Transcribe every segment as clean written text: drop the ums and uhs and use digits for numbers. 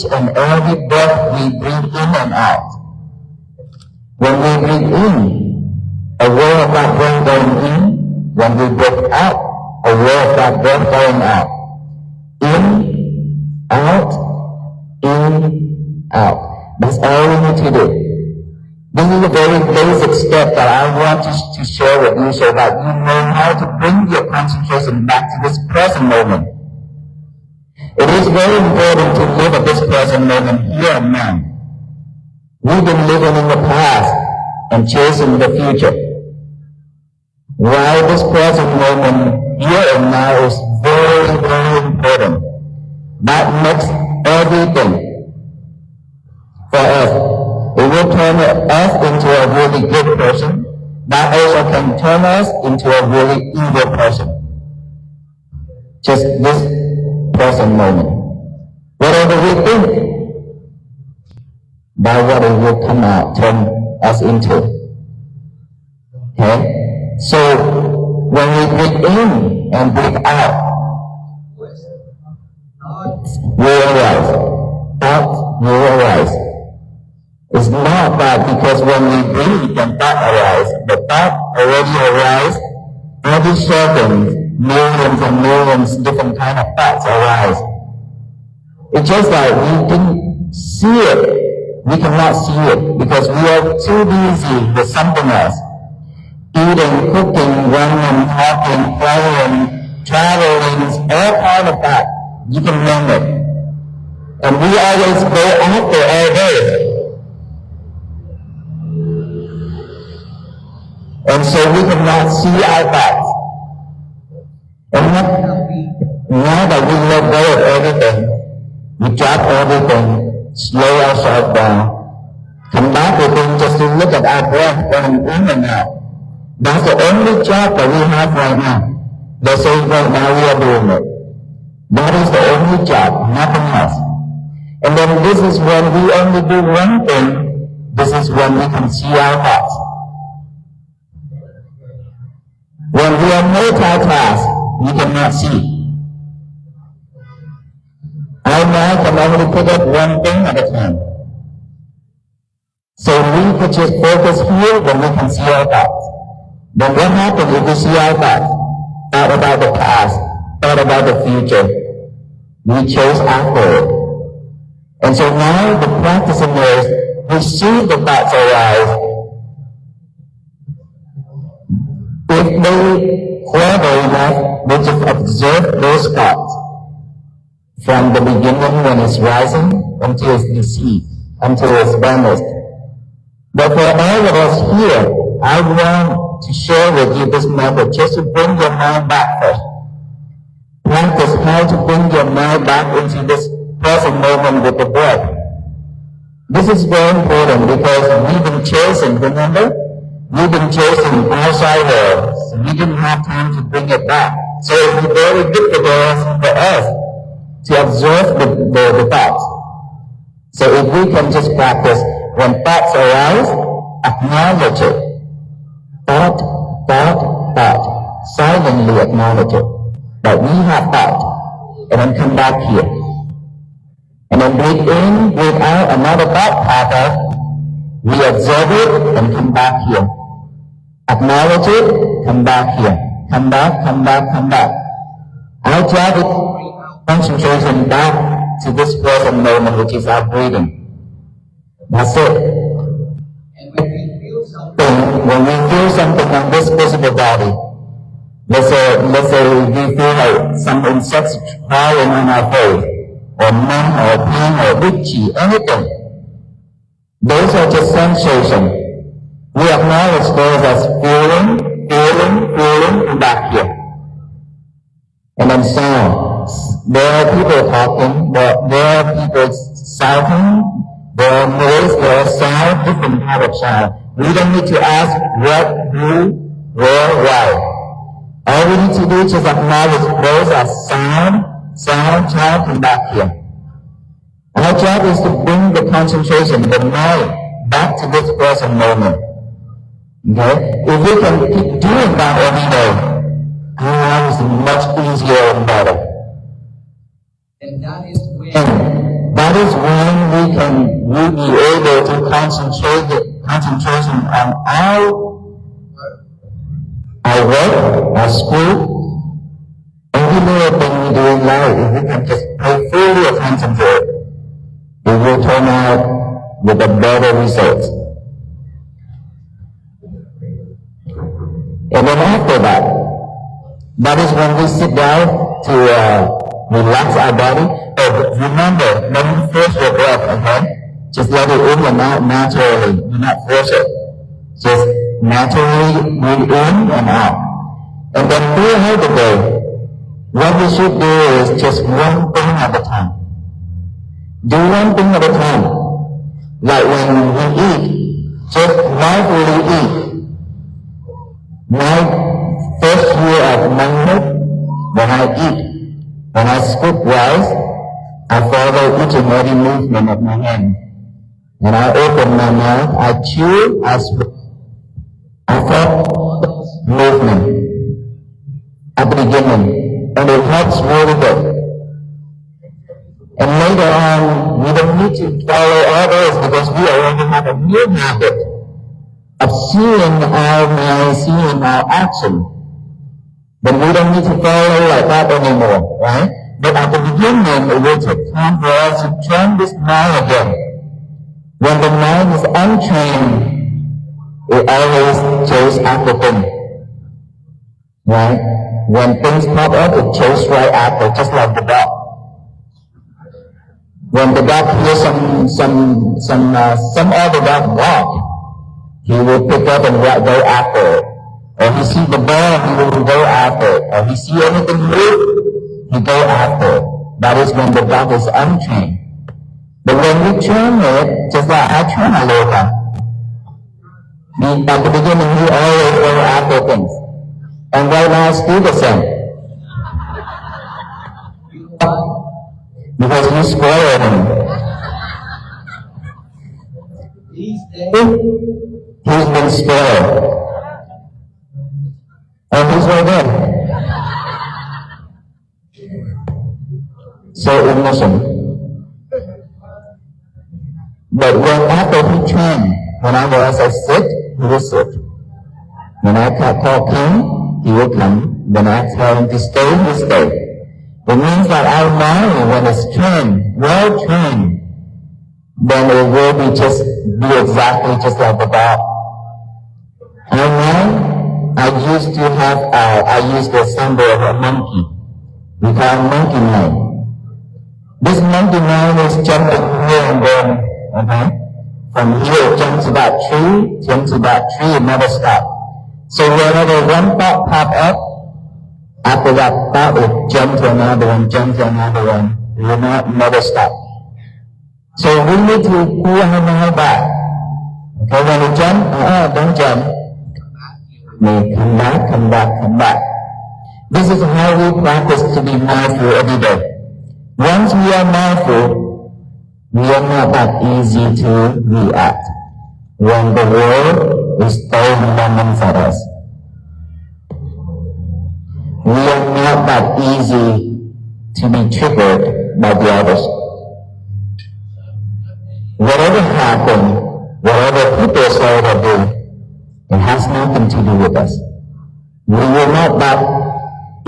and every breath we breathe in and out. When we breathe in, aware of that breath going in. When we breathe out, aware of that breath going out. In, out. That's all we need to do. This is a very basic step that I want to share with you so that you know how to bring your concentration back to this present moment. It is very important to live at this present moment here and now. We've been living in the past and chasing the future. While this present moment here and now is very, very important. That makes everything for us. It will turn us into a really good person. That also can turn us into a really evil person. Just this present moment. Whatever we think, that's what it will come out, turn us into. Okay? So, when we breathe in and breathe out, we arise. Thoughts will arise. It's not that because when we breathe and thought arise, the thought already arise. Every second, millions and millions different kind of thoughts arise. It's just that we didn't see it. We cannot see it because we are too busy with something else. Eating, cooking, running, talking, playing, traveling, all kind of that. You can name it. And we always go after all day. And so we cannot see our thoughts. And now that we let go of everything, we drop everything, slow ourselves down, come back within just to look at our breath going in and out. That's the only job that we have right now. Let's say right now we are doing it. That is the only job, nothing else. And then this is when we only do one thing. This is when we can see our thoughts. When we are multitask, we cannot see. Our mind can only pick up one thing at a time. So we could just focus here, then we can see our thoughts. Then what happens if we see our thoughts? Thought about the past, thought about the future. We chose after it. And so now the practicing is, we see the thoughts arise. If they clever enough, we just observe those thoughts from the beginning when it's rising until it's deceived, until it's vanished. But for all of us here, I want to share with you this method just to bring your mind back first. Practice how to bring your mind back into this present moment with the breath. This is very important because we've been chasing, remember? We've been chasing outside world, so we didn't have time to bring it back. So it's very difficult for us to observe the thoughts. So if we can just practice, when thoughts arise, acknowledge it. Thought, silently acknowledge it. That we have thought, and then come back here. And then breathe in, breathe out, another thought pattern. We observe it and come back here. Acknowledge it, come back here. Come back, come back, come back. I'll drive it, concentration back to this present moment, which is our breathing. That's it. And when we feel something on this physical body, let's say we feel like some insects crawling on our face, or numb, or pain, or itchy, anything. Those are just sensations. We acknowledge those as feeling, and back here. And then sound. There are people talking, there are people shouting, there are noise, there are sound, different type of sound. We don't need to ask what, who, where, why. All we need to do is just acknowledge those as sound, come back here. Our job is to bring the concentration, the mind, back to this present moment. Okay? If we can keep doing that every day, our life is much easier and better. And that is when we can be able to concentration on our work, our school, every little thing we do in life. If we can just pay fully attention to it, it will turn out with a better result. And then after that is when we sit down to relax our body. But remember, don't force your breath, okay? Just let it in and out naturally. Do not force it. Just naturally breathe in and out. And then throughout the day, what we should do is just one thing at a time. Do one thing at a time. Like when we eat, just mindfully eat. My first year of mindfulness, when I eat, when I scoop rice, I follow each and every movement of my hand. When I open my mouth, I chew, I swallow. I follow movement at the beginning, and it helps really good. And later on, we don't need to follow all those because we already have a new habit of seeing our mind, seeing our action. But we don't need to follow like that anymore, right? But at the beginning, it will take time for us to train this mind again. When the mind is untrained, it always chases after things, right? When things pop up, it chases right after, just like the dog. When the dog hears some other dog walk, he will pick up and go after it. Or he see the ball, he will go after it. Or he see anything move, he go after it. That is when the dog is untrained. But when we train it, just like I train a little one, at the beginning he always go after things. And right now it's still the same. Because you spoil him. He's been spoiled. And he's right there. So innocent. But when after he trained, whenever I say sit, he will sit. When I call come, he will come. When I tell him to stay, he will stay. It means that our mind, when it's trained, well trained, then it will be exactly just like the dog. Our mind, I used the symbol of a monkey. We call it monkey mind. This monkey mind is jumping here and there, okay? From here it jumps to that tree, it never stops. So whenever one thought pop up, after that thought it jump to another one, it will never stop. So we need to pull our mind back. Okay, when we jump, don't jump. We come back. This is how we practice to be mindful every day. Once we are mindful, we are not that easy to react when the world is throwing lemons at us. We are not that easy to be triggered by the others. Whatever happens, whatever people say or do, it has nothing to do with us. We are not that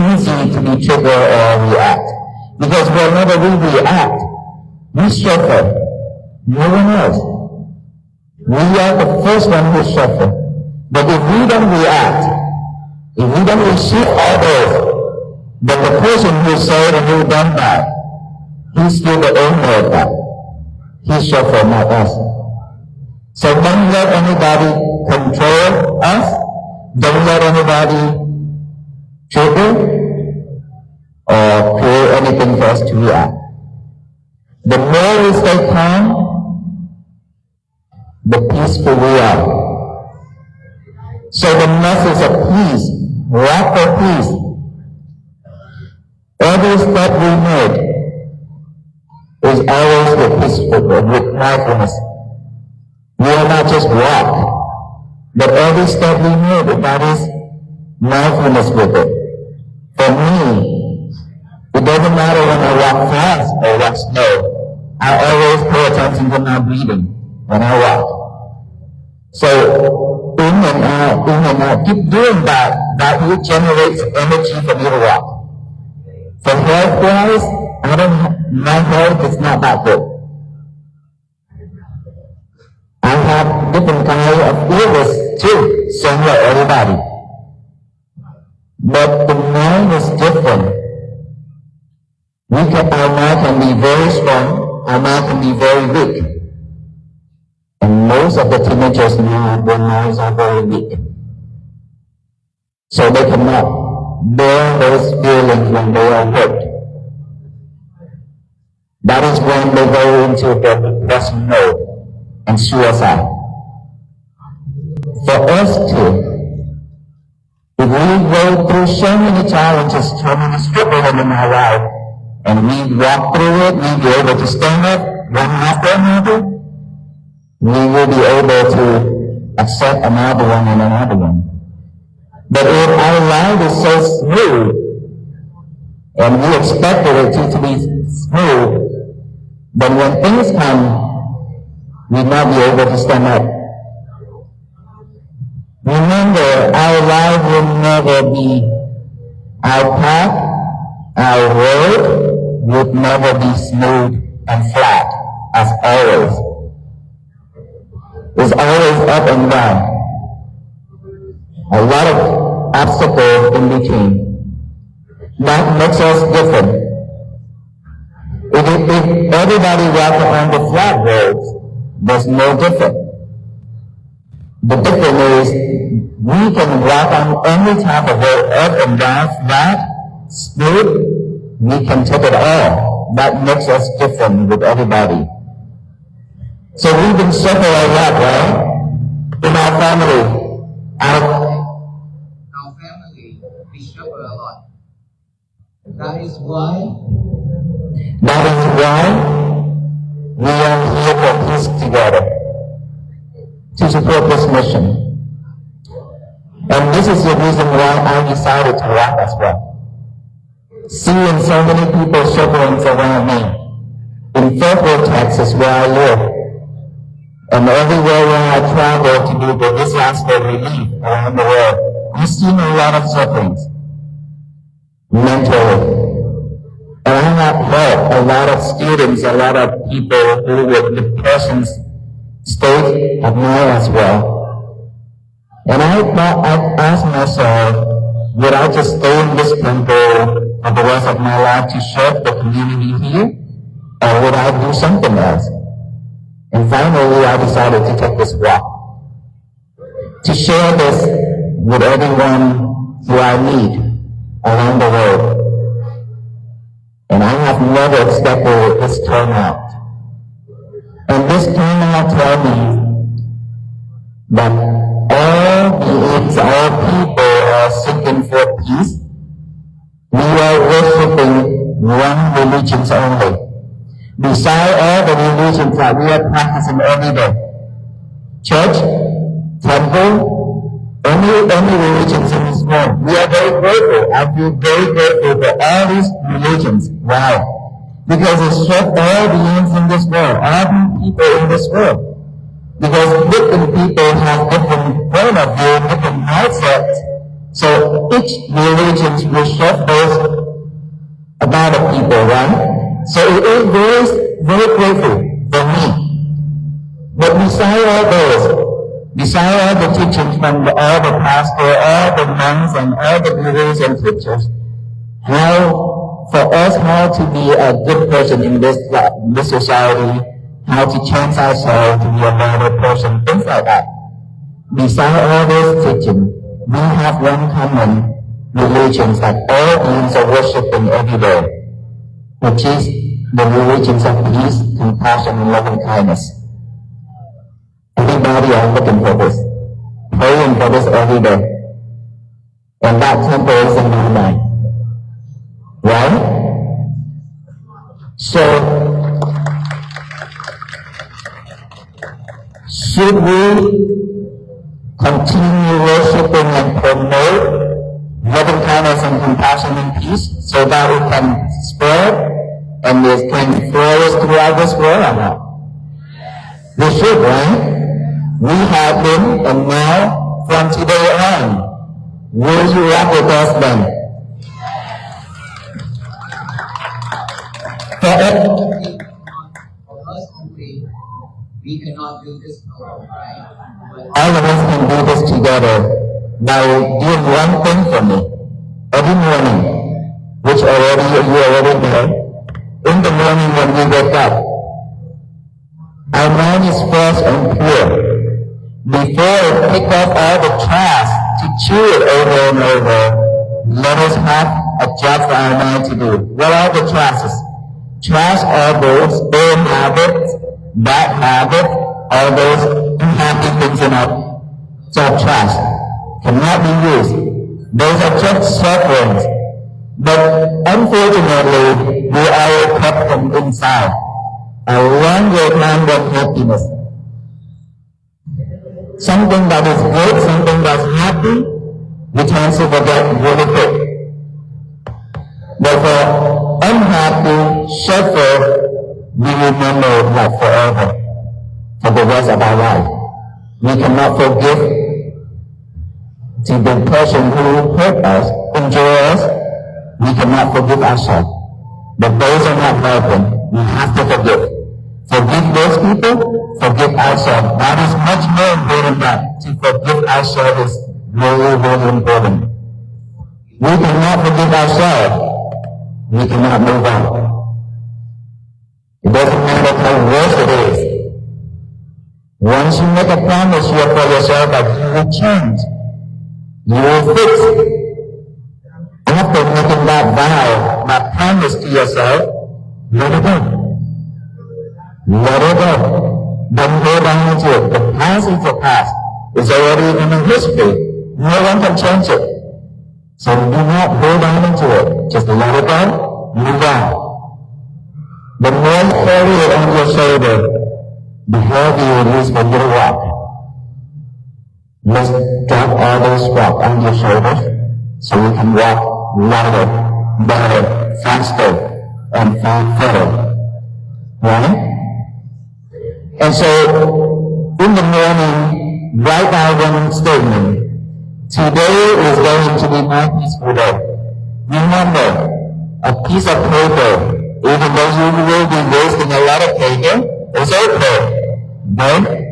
easy to be triggered or react. Because whenever we react, we suffer. No one else. We are the first one who suffer. But if we don't react, if we don't receive others, then the person who said and who done that, he's still the owner of that. He suffer, not us. So don't let anybody control us. Don't let anybody trigger or create anything for us to react. The more we stay calm, the peaceful we are. So the message of peace, walk for peace. Every step we made is always with peaceful, with mindfulness. We are not just walk, but every step we made, that is mindfulness with it. For me, it doesn't matter when I walk fast or walk slow. I always pay attention to my breathing when I walk. So in and out, keep doing that. That will generate energy for me to walk. For health-wise, my health is not that good. I have different kinds of illness too, same like everybody. But the mind is different. Our mind can be very strong, our mind can be very weak. And most of the teenagers now, their minds are very weak. So they cannot bear those feelings when they are hurt. That is when they go into the depression mode and suicide. For us too, if we go through so many challenges, so many struggles in our life, and we walk through it, we be able to stand up one after another, we will be able to accept another one and another one. But if our life is so smooth, and we expected it to be smooth, then when things come, we will not be able to stand up. Remember, our life will never be, our path, our road would never be smooth and flat, as always. It's always up and down. A lot of obstacles in between. That makes us different. If everybody walks on the flat roads, there's no difference. The difference is we can walk on any type of road, up and down, flat, smooth. We can take it all. That makes us different with everybody. So we've been suffering a lot, right? In our family. Our family, we suffer a lot. That is why we are here for peace together to support this mission. And this is the reason why I decided to walk as well. Seeing so many people suffering around me. In Fort Worth, Texas, where I live, and everywhere where I travel to do the disaster relief around the world, I've seen a lot of sufferings mentally. And I have helped a lot of students, a lot of people who were depression state of mind as well. And I asked myself, would I just stay in this temple for the rest of my life to serve the community here? Or would I do something else? And finally, I decided to take this walk, to share this with everyone who I meet along the road. And I have never expected this turnout. And this turnout tells me that all beings, all people are seeking for peace. We are worshiping one religion only. Beside all the religions that we are practicing every day, church, temple, any religions in this world, we are very grateful. I feel very grateful for all these religions. Wow. Because it serves all beings in this world, all the people in this world. Because different people have different point of view, different mindsets. So each religion will serve those amount of people, right? So it is very, very grateful for me. But beside all those, beside all the teachings from all the pastors, all the monks, and all the gurus and teachers, how to be a good person in this society, how to change ourselves to be a better person, things like that. Beside all those teachings, we have one common religion that all beings are worshiping every day, which is the religions of peace, compassion, and loving kindness. Everybody are looking for this, praying for this every day. And that temple is in my mind. Right? So, should we continue worshiping and promote loving kindness and compassion and peace so that we can spread and it can flourish throughout this world or not? We should, right? We have been, and now, from today on, will you rock with us then? For us only, we cannot do this alone, right? All of us can do this together by doing one thing for me. Every morning, which you already know, in the morning when we wake up, our mind is fresh and pure. Before it pick up all the trash to chew it over and over, let us have a job for our mind to do. What are the trashes? Trash are those bad habits, all those unhappy things in our trash. Cannot be used. Those are just sufferings. But unfortunately, we all kept them inside. A longer time than happiness. Something that is good, something that's happy, we tend to forget really quick. But for unhappy, suffer, we remember it like forever, for the rest of our life. We cannot forgive to the person who hurt us, injure us. We cannot forgive ourselves. But those are not broken. We have to forgive. Forgive those people, forgive ourselves. That is much more important than to forgive ourselves is really, really important. We cannot forgive ourselves. We cannot move on. It doesn't matter how worse it is. Once you make a promise for yourself that you will change, you will fix. After making that vow, that promise to yourself, let it go. Let it go. Don't hold on to it. The past is the past. It's already in the history. No one can change it. So do not hold on to it. Just let it go, move on. The more you carry it on your shoulder, the heavier it is for you to walk. Let's drop all those rocks on your shoulders so you can walk lighter, better, faster, and further. Right? And so, in the morning, write down one statement. Today is going to be my peaceful day. Remember, a piece of paper, even though you will be wasting a lot of paper, it's okay.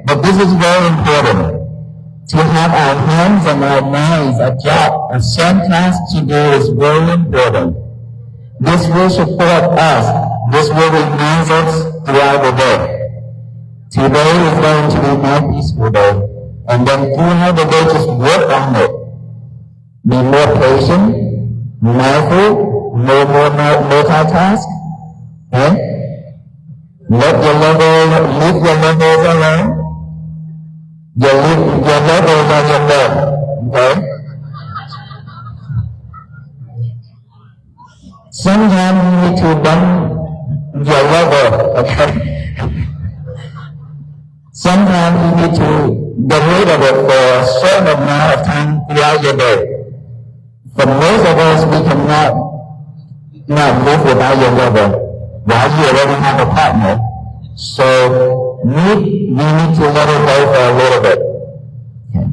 But this is very important. To have our hands and our minds a job, a some task to do is very important. This will support us. This will remind us throughout the day. Today is going to be my peaceful day. And then throughout the day, just work on it. Be more patient, mindful, more multitask. Okay? Leave your levels alone. Your levels on your bed. Okay? Sometimes you need to dump your level. Okay? Sometimes you need to get rid of it for a certain amount of time throughout your day. For most of us, we cannot live without your lover. While you already have a partner, so we need to let it go for a little bit. Okay.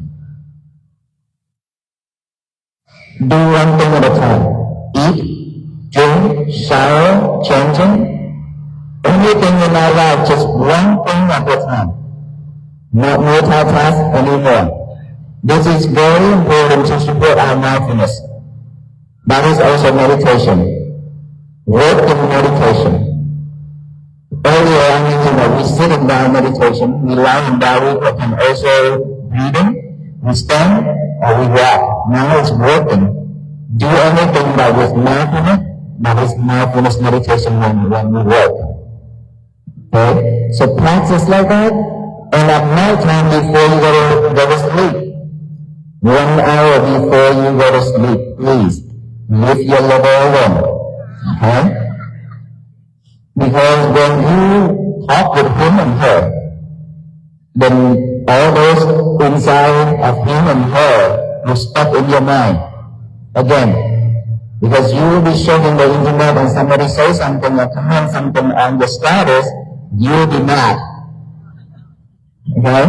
Do one thing at a time. Eat, drink, shower, changing. Anything in our life, just one thing at a time. Not multitask anymore. This is very important to support our mindfulness. That is also meditation. Work in meditation. Earlier I mentioned that we sit in down meditation, we lie in down, we can also breathing, we stand, or we walk. Now it's working. Do anything that is mindfulness, that is mindfulness meditation when we work. Okay? So practice like that. And at night time before you go to sleep, 1 hour before you go to sleep, please, lift your level alone. Okay? Because when you talk with him and her, then all those inside of him and her will stuck in your mind. Again, Because you will be sharing the internet and somebody says something or comment something on your status, you will be mad. Okay?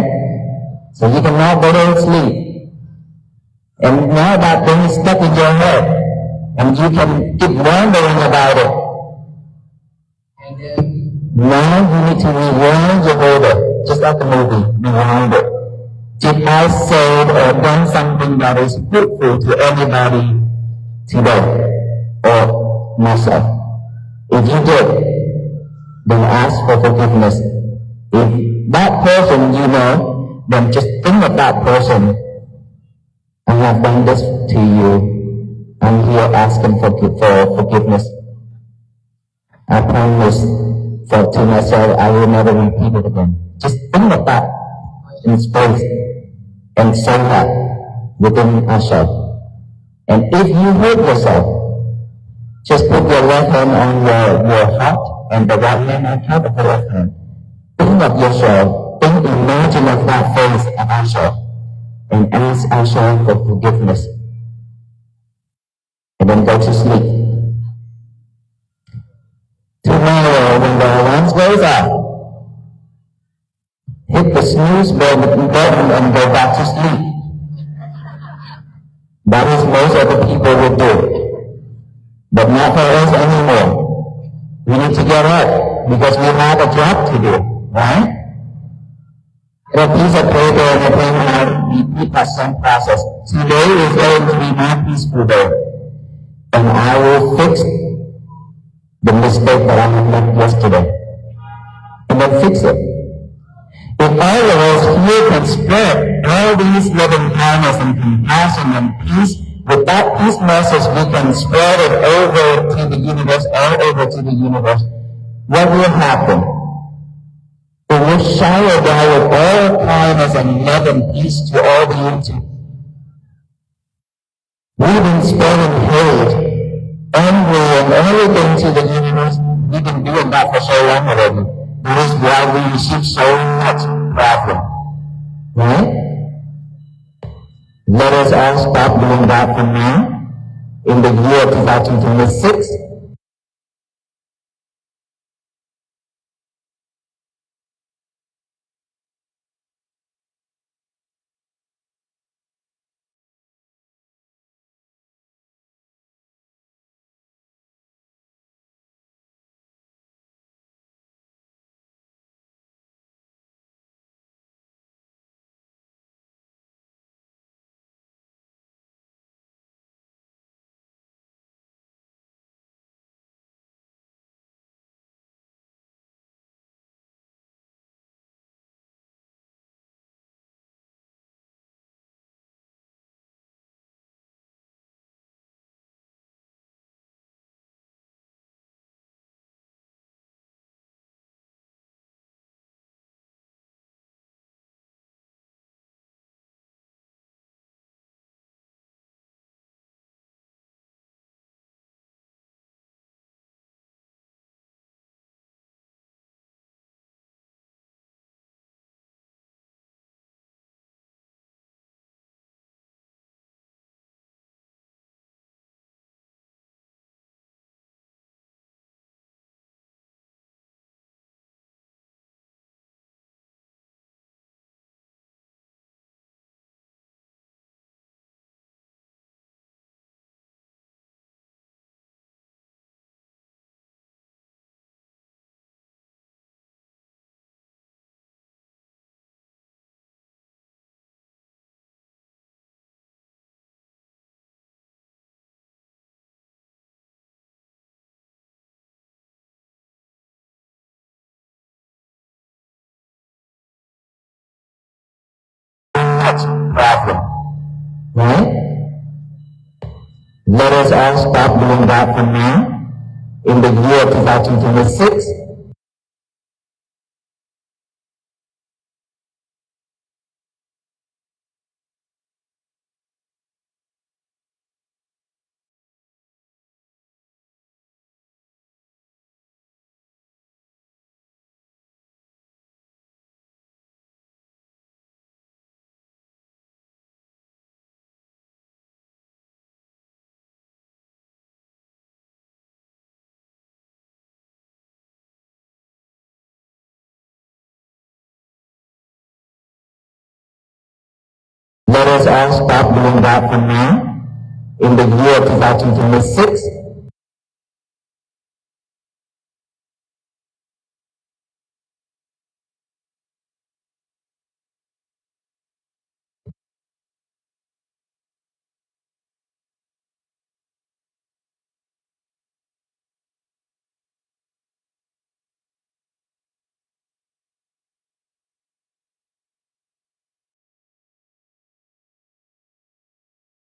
So you cannot go to sleep. And now that thing is stuck in your head. And you can keep wondering about it. And then now you need to rewind your order, just like a movie, rewind it. Did I say or done something that is hurtful to anybody today or myself? If you did, then ask for forgiveness. If that person you know, then just think of that person. I have done this to you. I'm here asking for forgiveness. I promise to myself I will never repeat it again. Just think of that in space and say that within ourselves. And if you hurt yourself, just put your left hand on your heart and the right hand on top of the left hand. Think of yourself, imagine of that face of ourselves, and ask ourselves for forgiveness. And then go to sleep. Tomorrow, when the alarm goes off, hit the snooze button and go back to sleep. That is most of the people would do. But not for us anymore. We need to get up because we have a job to do, right? And a piece of paper and a pen and repeat that same process. Today is going to be my peaceful day. And I will fix the mistake that I made yesterday. And then fix it. If all of us here can spread all these loving kindness and compassion and peace, with that peace message we can spread it over to the universe, all over to the universe, what will happen? It will shower down with all kindness and love and peace to all the universe. We've been spreading hate, envy, and everything to the universe. We've been doing that for so long already. That is why we receive so much problem. Right? Let us all stop doing that from now. In the year 2026, much problem. Right? Let us all stop doing that from now. In the year 2026, us all stop doing that from now. In the year 2026,